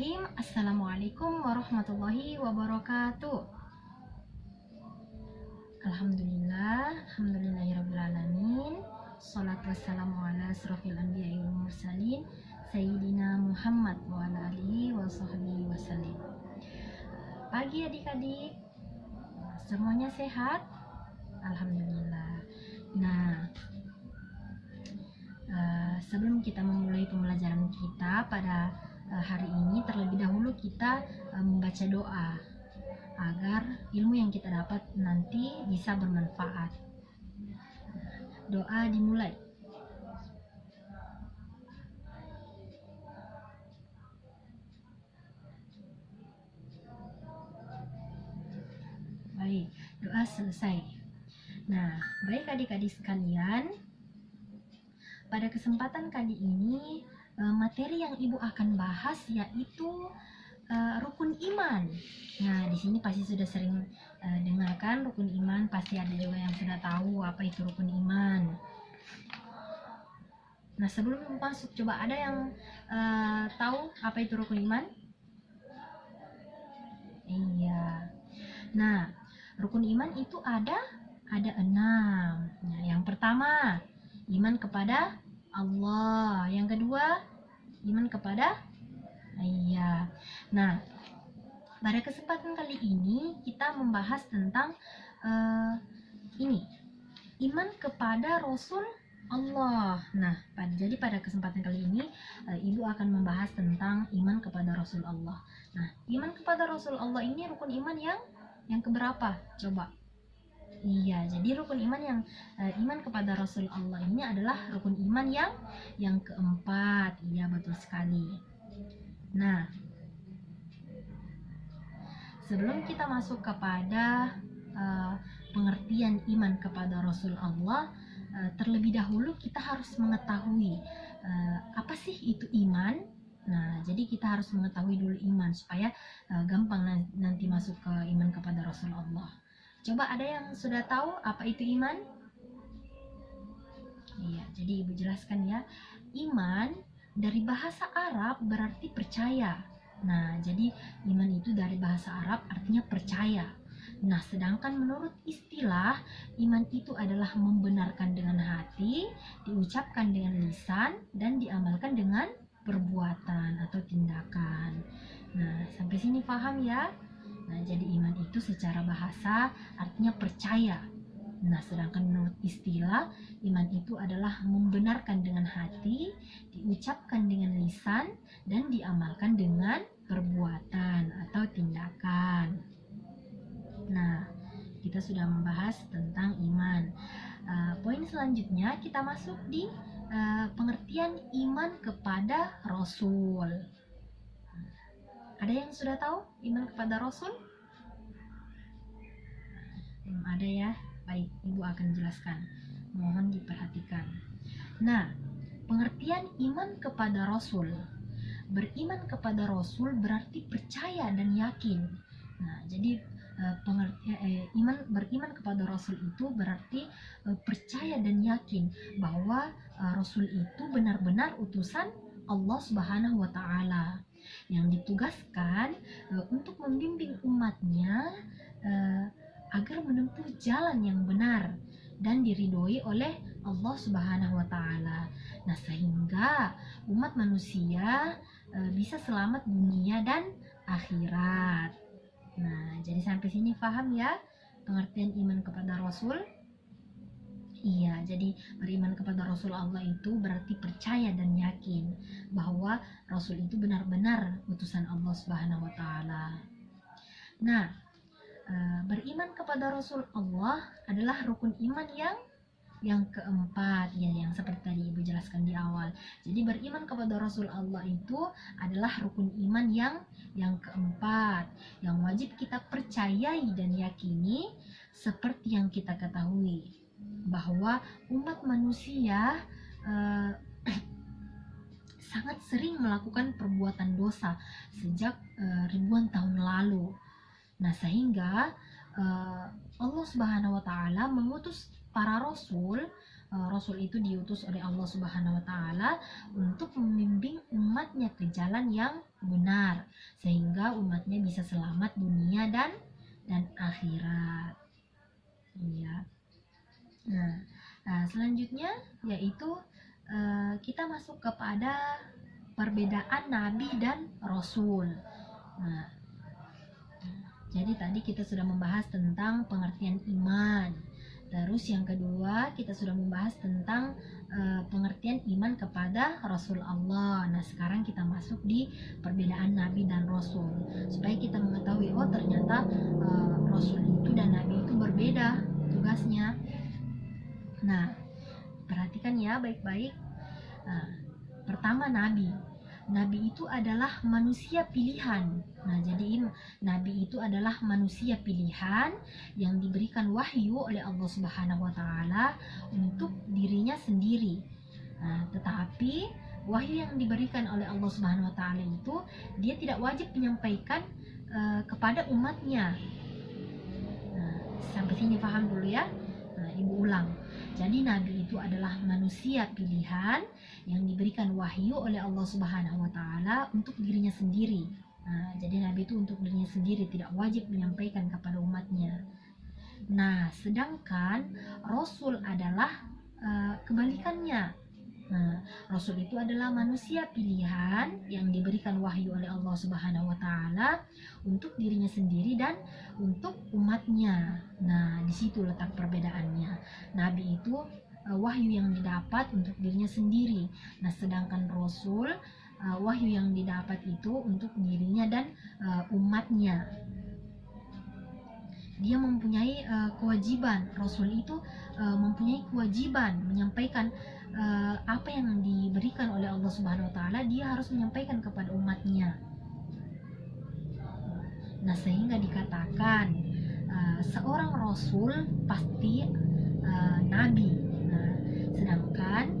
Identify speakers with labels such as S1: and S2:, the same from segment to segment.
S1: Bismillahirrahmanirrahim. Assalamualaikum warahmatullahi wabarakatuh. Alhamdulillahirrabbilalamin. Salatu wassalamu ala asrofil anbiya'i wal mursalin Sayyidina Muhammad wa ala alihi wa sahbihi wasallim. Pagi adik-adik, semuanya sehat? Alhamdulillah. Nah, sebelum kita memulai pembelajaran kita pada hari ini, terlebih dahulu kita membaca doa agar ilmu yang kita dapat nanti bisa bermanfaat. Doa dimulai. Baik, doa selesai. Nah, baik adik-adik sekalian, pada kesempatan kali ini materi yang Ibu akan bahas yaitu rukun iman. Nah, di sini pasti sudah sering dengarkan rukun iman, pasti ada juga yang sudah tahu apa itu rukun iman. Nah, sebelum masuk, coba ada yang tahu apa itu rukun iman? Iya. Nah, rukun iman itu ada 6. Nah, yang pertama, iman kepada Allah. Yang kedua, iman kepada Nah, pada kesempatan kali ini kita membahas tentang iman kepada Rasul Allah. Nah, jadi pada kesempatan kali ini Ibu akan membahas tentang iman kepada Rasul Allah. Nah, iman kepada Rasul Allah ini rukun iman yang keberapa? Coba. Iya, jadi rukun iman yang iman kepada Rasul Allah ini adalah rukun iman yang keempat. Iya, betul sekali. Nah, sebelum kita masuk kepada pengertian iman kepada Rasul Allah, terlebih dahulu kita harus mengetahui apa sih itu iman. Nah, jadi kita harus mengetahui dulu iman supaya gampang nanti masuk ke iman kepada Rasul Allah. Coba ada yang sudah tahu apa itu iman? Iya, jadi Ibu jelaskan ya. Iman dari bahasa Arab berarti percaya. Nah, jadi iman itu dari bahasa Arab artinya percaya. Nah, sedangkan menurut istilah, iman itu adalah membenarkan dengan hati, diucapkan dengan lisan, dan diamalkan dengan perbuatan atau tindakan. Nah, sampai sini paham ya? Nah, jadi iman itu secara bahasa artinya percaya. Nah, sedangkan menurut istilah, iman itu adalah membenarkan dengan hati, diucapkan dengan lisan, dan diamalkan dengan perbuatan atau tindakan. Nah, kita sudah membahas tentang iman. Poin selanjutnya kita masuk di pengertian iman kepada Rasul. Ada yang sudah tahu iman kepada Rasul? Belum ada ya? Baik, Ibu akan jelaskan. Mohon diperhatikan. Nah, pengertian iman kepada Rasul. Beriman kepada Rasul berarti percaya dan yakin. Nah, jadi beriman kepada Rasul itu berarti percaya dan yakin bahwa Rasul itu benar-benar utusan Allah Subhanahu wa Ta'ala yang ditugaskan untuk membimbing umatnya agar menempuh jalan yang benar dan diridhoi oleh Allah Subhanahu wa Ta'ala. Nah, sehingga umat manusia bisa selamat dunia dan akhirat. Nah, jadi sampai sini paham ya pengertian iman kepada Rasul? Iya, jadi beriman kepada Rasul Allah itu berarti percaya dan yakin bahwa Rasul itu benar-benar utusan Allah Subhanahu wa Ta'ala. Nah, beriman kepada Rasul Allah adalah rukun iman yang keempat, ya, yang seperti tadi Ibu jelaskan di awal. Jadi beriman kepada Rasul Allah itu adalah rukun iman yang keempat, yang wajib kita percayai dan yakini, seperti yang kita ketahui bahwa umat manusia sangat sering melakukan perbuatan dosa sejak ribuan tahun lalu. Nah, sehingga Allah Subhanahu wa Ta'ala mengutus para rasul Rasul itu diutus oleh Allah Subhanahu wa taala untuk membimbing umatnya ke jalan yang benar sehingga umatnya bisa selamat dunia dan akhirat. Iya. Nah, selanjutnya yaitu kita masuk kepada perbedaan nabi dan rasul. Nah, jadi tadi kita sudah membahas tentang pengertian iman. Terus yang kedua kita sudah membahas tentang pengertian iman kepada Rasul Allah. Nah sekarang kita masuk di perbedaan Nabi dan Rasul supaya kita mengetahui oh ternyata Rasul itu dan Nabi itu berbeda tugasnya. Nah perhatikan ya baik-baik. Nah, pertama Nabi. Nabi itu adalah manusia pilihan. Nah, jadi Nabi itu adalah manusia pilihan yang diberikan wahyu oleh Allah Subhanahu wa taala untuk dirinya sendiri. Nah, tetapi wahyu yang diberikan oleh Allah Subhanahu wa taala itu dia tidak wajib menyampaikan kepada umatnya. Nah, sampai sini paham dulu ya. Nah, Ibu ulang. Jadi Nabi itu adalah manusia pilihan yang diberikan wahyu oleh Allah Subhanahu wa taala untuk dirinya sendiri. Nah, jadi Nabi itu untuk dirinya sendiri, tidak wajib menyampaikan kepada umatnya. Nah, sedangkan Rasul adalah kebalikannya. Nah, Rasul itu adalah manusia pilihan yang diberikan wahyu oleh Allah Subhanahu wa taala untuk dirinya sendiri dan untuk umatnya. Nah, di situ letak perbedaannya. Nabi itu wahyu yang didapat untuk dirinya sendiri. Nah, sedangkan Rasul wahyu yang didapat itu untuk dirinya dan umatnya. Dia mempunyai kewajiban. Rasul itu mempunyai kewajiban menyampaikan apa yang diberikan oleh Allah Subhanahu wa taala, dia harus menyampaikan kepada umatnya. Nah, sehingga dikatakan seorang rasul pasti nabi. Nah, sedangkan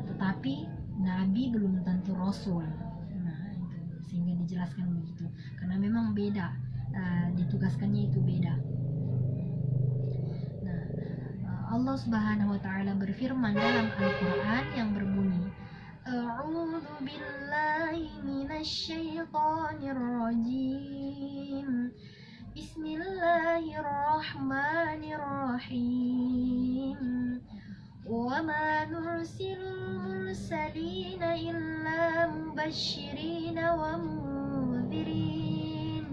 S1: tetapi nabi belum tentu rasul. Nah, itu sehingga dijelaskan begitu. Karena memang beda, ditugaskannya itu beda. Nah, Allah Subhanahu wa taala berfirman dalam Al-Qur'an yang berbunyi A'udzu billahi minasy syaithanir rajim. Bismillahirrahmanirrahim. Wa ma nursilul mursalina illa mubashshirina wa mundzirin.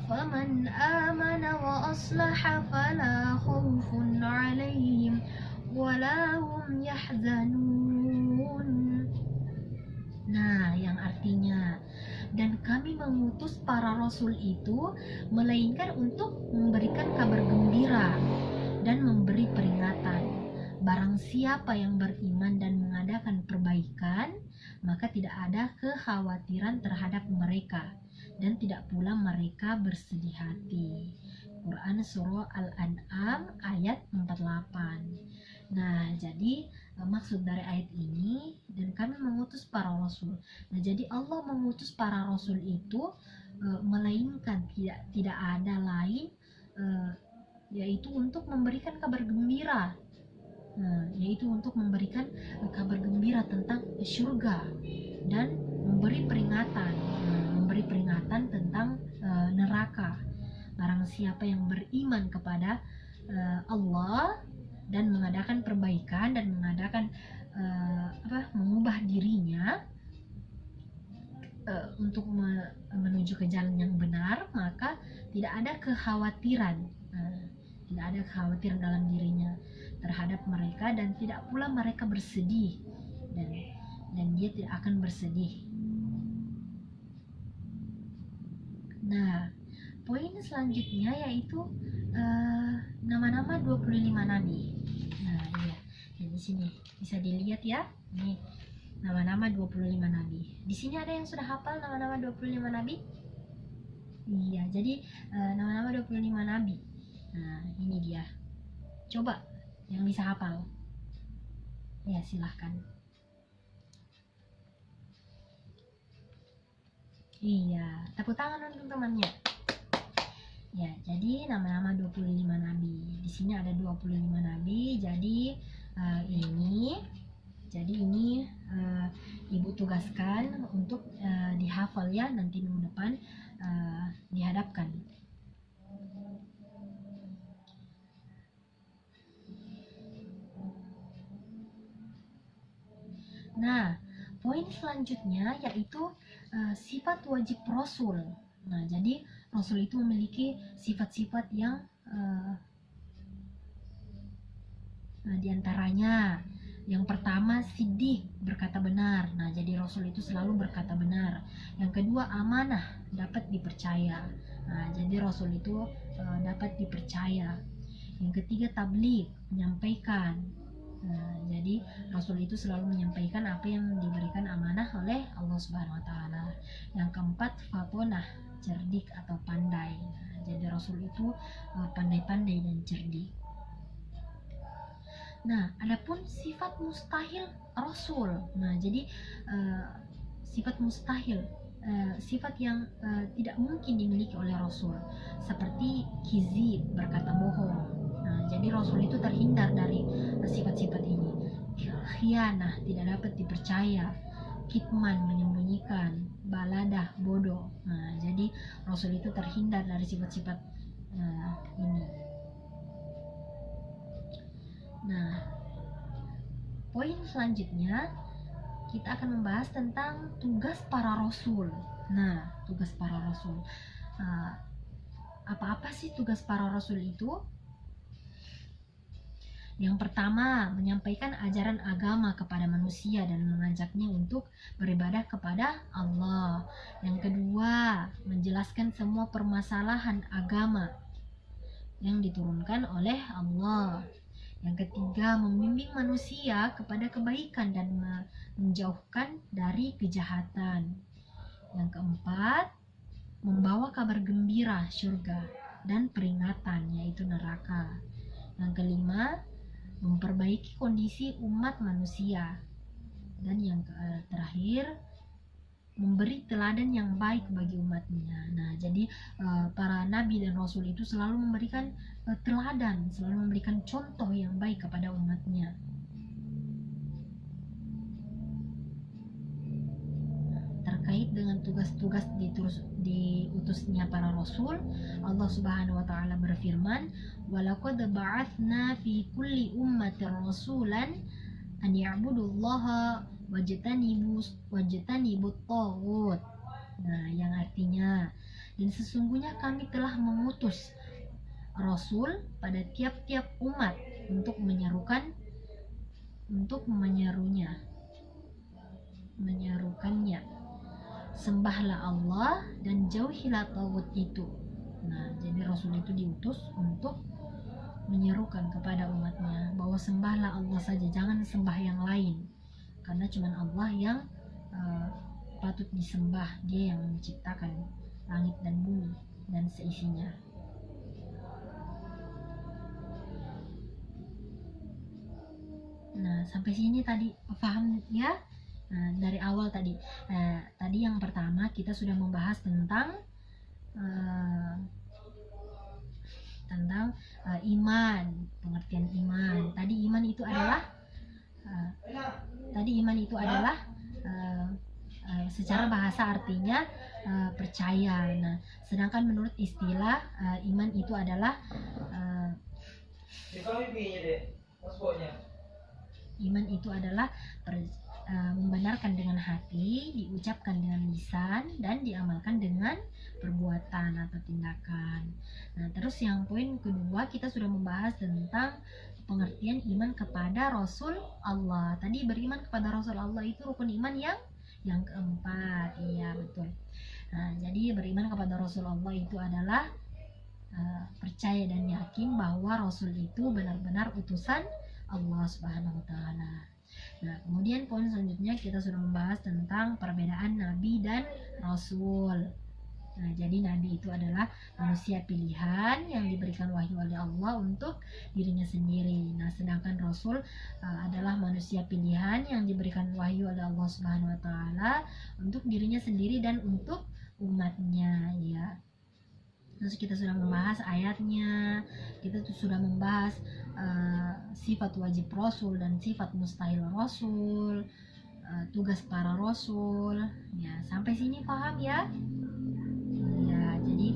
S1: Faman amana wa aslaha fala khaufun 'alaihim wa la hum yahzanun. Nah, yang artinya dan kami mengutus para rasul itu melainkan untuk memberikan kabar gembira dan memberi peringatan. Barang siapa yang beriman dan mengadakan perbaikan, maka tidak ada kekhawatiran terhadap mereka dan tidak pula mereka bersedih hati. Quran Surah Al-An'am ayat 48. Nah, jadi maksud dari ayat ini dan kami mengutus para rasul. Nah, jadi Allah mengutus para rasul itu melainkan tidak ada lain yaitu untuk memberikan kabar gembira. Nah, yaitu untuk memberikan kabar gembira tentang surga dan memberi peringatan tentang neraka. Barang siapa yang beriman kepada Allah dan mengadakan perbaikan dan mengubah dirinya untuk menuju ke jalan yang benar, maka tidak ada kekhawatiran, dalam dirinya terhadap mereka dan tidak pula mereka bersedih dan dia tidak akan bersedih. Nah, poin selanjutnya yaitu nama-nama 25 nabi. Nah, iya. Di sini bisa dilihat ya. Nih, nama-nama 25 nabi. Di sini ada yang sudah hafal nama-nama 25 nabi? Iya, jadi nama-nama 25 nabi. Nah, ini dia. Coba yang bisa hafal. Ya, silahkan. Iya, tepuk tangan untuk temannya. Ya, Jadi nama-nama 25 nabi. Di sini ada 25 nabi. Jadi ini Ibu tugaskan untuk dihafal ya, nanti minggu depan dihadapkan. Nah, poin selanjutnya yaitu sifat wajib Rasul. Nah, jadi Rasul itu memiliki sifat-sifat yang diantaranya yang pertama siddiq, berkata benar. Nah, jadi Rasul itu selalu berkata benar. Yang kedua amanah, dapat dipercaya. Nah, jadi Rasul itu dapat dipercaya. Yang ketiga tabligh, menyampaikan. Nah, jadi Rasul itu selalu menyampaikan apa yang diberikan amanah oleh Allah Subhanahu wa taala. Yang keempat fatonah, cerdik atau pandai. Nah, jadi Rasul itu pandai-pandai dan cerdik. Nah, adapun sifat mustahil Rasul. Nah, jadi sifat mustahil, sifat yang tidak mungkin dimiliki oleh Rasul, seperti kizib, berkata bohong. Nah, jadi Rasul itu terhindar dari sifat-sifat ini. Khianah, tidak dapat dipercaya. Kitman, menyembunyikan. Baladah, bodoh. Nah, jadi Rasul itu terhindar dari sifat-sifat ini. Nah, poin selanjutnya kita akan membahas tentang tugas para rasul. Nah, tugas para rasul. Apa-apa sih tugas para rasul itu? Yang pertama, menyampaikan ajaran agama kepada manusia dan mengajaknya untuk beribadah kepada Allah. Yang kedua, menjelaskan semua permasalahan agama yang diturunkan oleh Allah. Yang ketiga, membimbing manusia kepada kebaikan dan menjauhkan dari kejahatan. Yang keempat, membawa kabar gembira surga dan peringatan, yaitu neraka. Yang kelima, memperbaiki kondisi umat manusia. Dan yang terakhir, memberi teladan yang baik bagi umatnya. Nah, jadi para nabi dan rasul itu selalu memberikan teladan, selalu memberikan contoh yang baik kepada umatnya. Terkait dengan tugas-tugas diutusnya para rasul, Allah Subhanahu wa taala berfirman, "Walaqad ba'atsna fi kulli ummatin rasulan an ya'budullaha wajtanibut taghut." Nah, yang artinya, dan sesungguhnya kami telah mengutus rasul pada tiap-tiap umat untuk menyerukannya, sembahlah Allah dan jauhilah taghut itu. Nah, jadi rasul itu diutus untuk menyerukan kepada umatnya bahwa sembahlah Allah saja, jangan sembah yang lain, karena cuma Allah yang patut disembah. Dia yang menciptakan langit dan bumi dan seisinya. Nah, sampai sini tadi paham ya? Nah, dari awal tadi yang pertama kita sudah membahas tentang iman, pengertian iman. Tadi iman itu adalah secara bahasa artinya percaya. Nah, sedangkan menurut istilah iman itu adalah membenarkan dengan hati, diucapkan dengan lisan, dan diamalkan dengan perbuatan atau tindakan. Nah, terus yang poin kedua kita sudah membahas tentang pengertian iman kepada Rasul Allah. Tadi beriman kepada Rasul Allah itu rukun iman yang keempat. Iya, betul. Nah, jadi beriman kepada Rasul Allah itu adalah percaya dan yakin bahwa Rasul itu benar-benar utusan Allah Subhanahu wa taala. Nah, kemudian poin selanjutnya kita sudah membahas tentang perbedaan nabi dan rasul. Nah, jadi nabi itu adalah manusia pilihan yang diberikan wahyu oleh Allah untuk dirinya sendiri. Nah, sedangkan rasul adalah manusia pilihan yang diberikan wahyu oleh Allah Subhanahu wa taala untuk dirinya sendiri dan untuk umatnya, ya. Terus kita sudah membahas ayatnya, kita tuh sudah membahas sifat wajib Rasul dan sifat mustahil Rasul, tugas para Rasul. Ya, sampai sini paham ya? Ya, jadi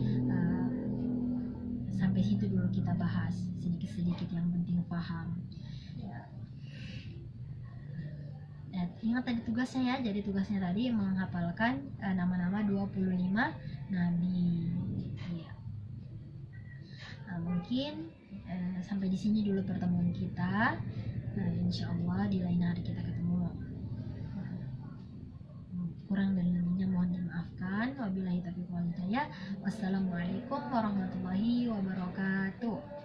S1: sampai situ dulu kita bahas sedikit-sedikit yang penting paham. Ingat tadi tugasnya ya. Jadi tugasnya tadi menghafalkan nama-nama 25 nabi. Ya. Mungkin sampai di sini dulu pertemuan kita. Insya Allah di lain hari kita ketemu. Kurang dan lebihnya mohon dimaafkan. Wabillahi taufiq wal hidayah. Wassalamualaikum warahmatullahi wabarakatuh.